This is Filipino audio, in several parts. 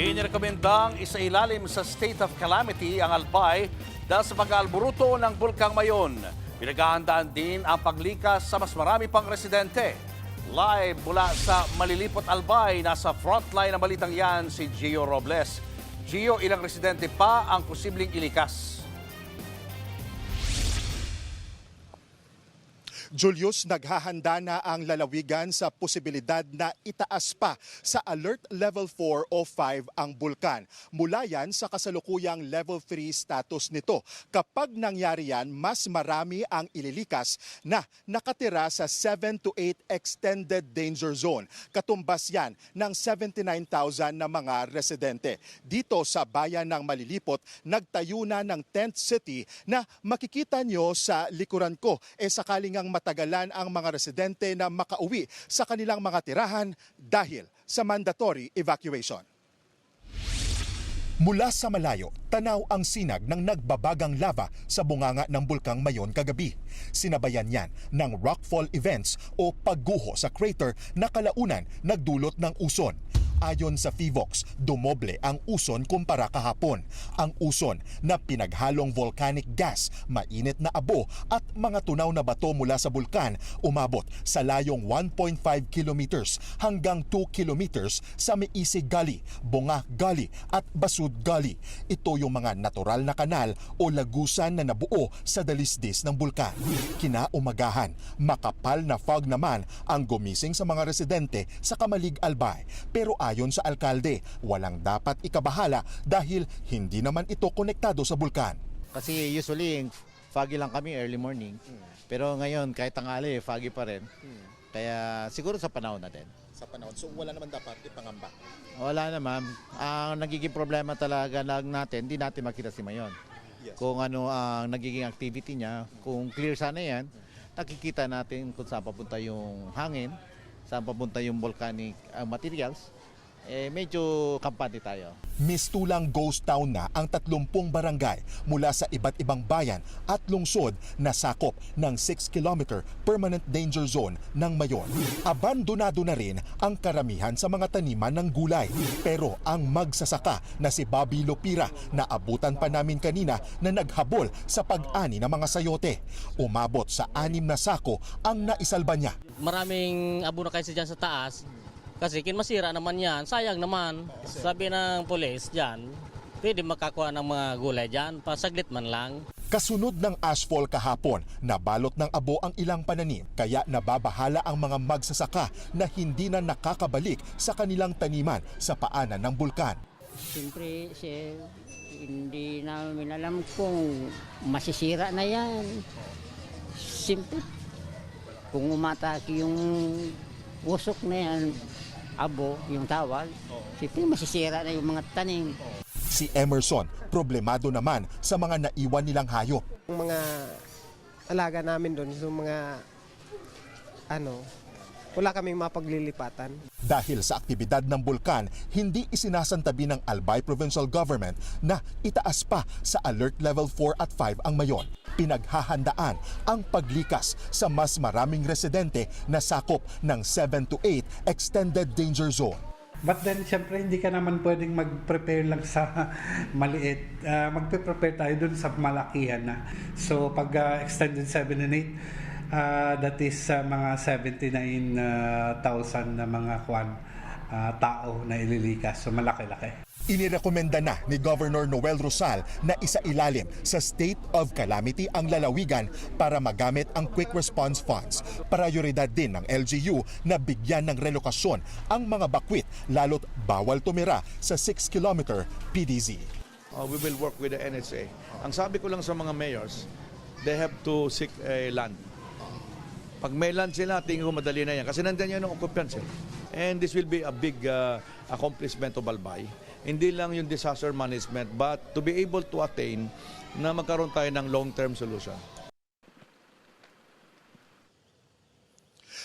Inirekomendang isailalim sa state of calamity ang Albay dahil sa pag-aalburuto ng Bulkang Mayon. Pinaghahandaan din ang paglikas sa mas marami pang residente. Live mula sa Malilipot Albay, nasa frontline ng balitang yan si Gio Robles. Gio, ilang residente pa ang posibleng ilikas? Julius, naghahanda na ang lalawigan sa posibilidad na itaas pa sa Alert Level 4 o 5 ang bulkan. Mula yan sa kasalukuyang Level 3 status nito. Kapag nangyari yan, mas marami ang ililikas na nakatira sa 7 to 8 Extended Danger Zone. Katumbas yan ng 79,000 na mga residente. Dito sa bayan ng Malilipot, nagtayo na ng tent city na makikita nyo sa likuran ko. Sakaling ang matagalan ang mga residente na makauwi sa kanilang mga tirahan dahil sa mandatory evacuation. Mula sa malayo, tanaw ang sinag ng nagbabagang lava sa bunganga ng Bulkang Mayon kagabi. Sinabayan yan ng rockfall events o pagguho sa crater na kalaunan nagdulot ng uson. Ayon sa FIVOX, dumoble ang uson kumpara kahapon. Ang uson na pinaghalong volcanic gas, mainit na abo at mga tunaw na bato mula sa bulkan umabot sa layong 1.5 kilometers hanggang 2 kilometers sa Meisig Gully, Bunga Gully at Basud Gully. Ito yung mga natural na kanal o lagusan na nabuo sa dalisdis ng bulkan. Kinaumagahan, makapal na fog naman ang gumising sa mga residente sa Kamalig Albay. Pero ayon sa alkalde, walang dapat ikabahala dahil hindi naman ito konektado sa bulkan. Kasi usually foggy lang kami early morning. Pero ngayon kahit tanghali foggy pa rin. Kaya siguro sa panahon natin. Sa panahon. So wala naman dapat ipangamba. Wala naman. Ang nagiging problema talaga lang natin, hindi natin makita si Mayon. Yes. Kung ano ang nagiging activity niya, kung clear sana yan, nakikita natin kung saan papunta yung hangin, saan papunta yung volcanic materials. Medyo kampante tayo. Mistulang ghost town na ang 30 barangay mula sa iba't ibang bayan at lungsod na sakop ng 6-kilometer permanent danger zone ng Mayon. Abandonado na rin ang karamihan sa mga taniman ng gulay. Pero ang magsasaka na si Bobby Lopira na abutan pa namin kanina na naghabol sa pag-ani ng mga sayote. Umabot sa 6 na sako ang naisalba niya. Maraming abo na kasi dyan sa taas. Kasi kinmasira naman yan, sayang naman. Sabi ng pulis dyan, pwede makakuha ng mga gulay dyan, pasaglit man lang. Kasunod ng ashfall kahapon, nabalot ng abo ang ilang pananim, kaya nababahala ang mga magsasaka na hindi na nakakabalik sa kanilang taniman sa paanan ng bulkan. Siyempre, hindi namin alam kung masisira na yan. Siyempre, kung umatake yung usok na yan, abo, yung tawag, siyempre masisira na yung mga tanim. Si Emerson, problemado naman sa mga naiwan nilang hayop. Yung mga alaga namin doon, yung mga wala kaming mapaglilipatan. Dahil sa aktibidad ng bulkan, hindi isinasantabi ng Albay Provincial Government na itaas pa sa Alert Level 4 at 5 ang Mayon. Pinaghahandaan ang paglikas sa mas maraming residente na sakop ng 7 to 8 Extended Danger Zone. But then, syempre, hindi ka naman pwedeng mag-prepare lang sa maliit. Magpe-prepare tayo dun sa malakihan na. So, pag extended 7 and 8, that is mga 79,000 na mga tao na ililikas. So, malaki-laki. Inirekomenda na ni Governor Noel Rosal na isailalim sa state of calamity ang lalawigan para magamit ang quick response funds. Prioridad din ng LGU na bigyan ng relokasyon ang mga bakwit lalo't bawal tumira sa 6-kilometer PDZ. We will work with the NHA. Ang sabi ko lang sa mga mayors, they have to seek a land. Pag may land sila, tingin ko madali na yan. Kasi nandiyan yan ang occupancy. And this will be a big accomplishment of Albay. Hindi lang yung disaster management, but to be able to attain na magkaroon tayo ng long-term solution.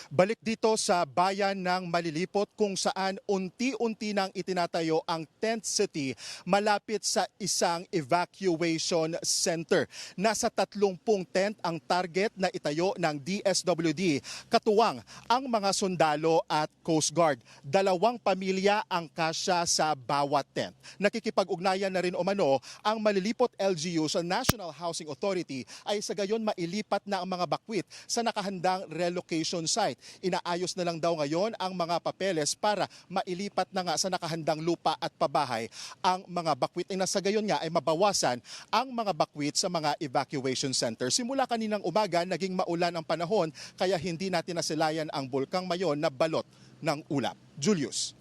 Balik dito sa bayan ng Malilipot kung saan unti-unti nang itinatayo ang tent city malapit sa isang evacuation center. Nasa 30 tent ang target na itayo ng DSWD, katuwang ang mga sundalo at Coast Guard. 2 pamilya ang kasya sa bawat tent. Nakikipag-ugnayan na rin umano ang Malilipot LGU sa National Housing Authority ay sa gayon mailipat na ang mga bakwit sa nakahandang relocation site. Inaayos na lang daw ngayon ang mga papeles para mailipat na nga sa nakahandang lupa at pabahay ang mga bakwit ay nasa gayon nga ay mabawasan ang mga bakwit sa mga evacuation center. Simula kaninang umaga naging maulan ang panahon kaya hindi natin nasilayan ang Bulkang Mayon na balot ng ulap. Julius.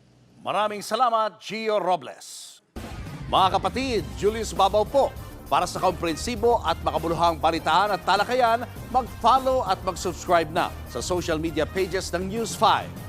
Maraming salamat, Gio Robles. Mga kapatid, Julius Babaw po. Para sa komprehensibo at makabuluhang balitaan at talakayan, mag-follow at mag-subscribe na sa social media pages ng News 5.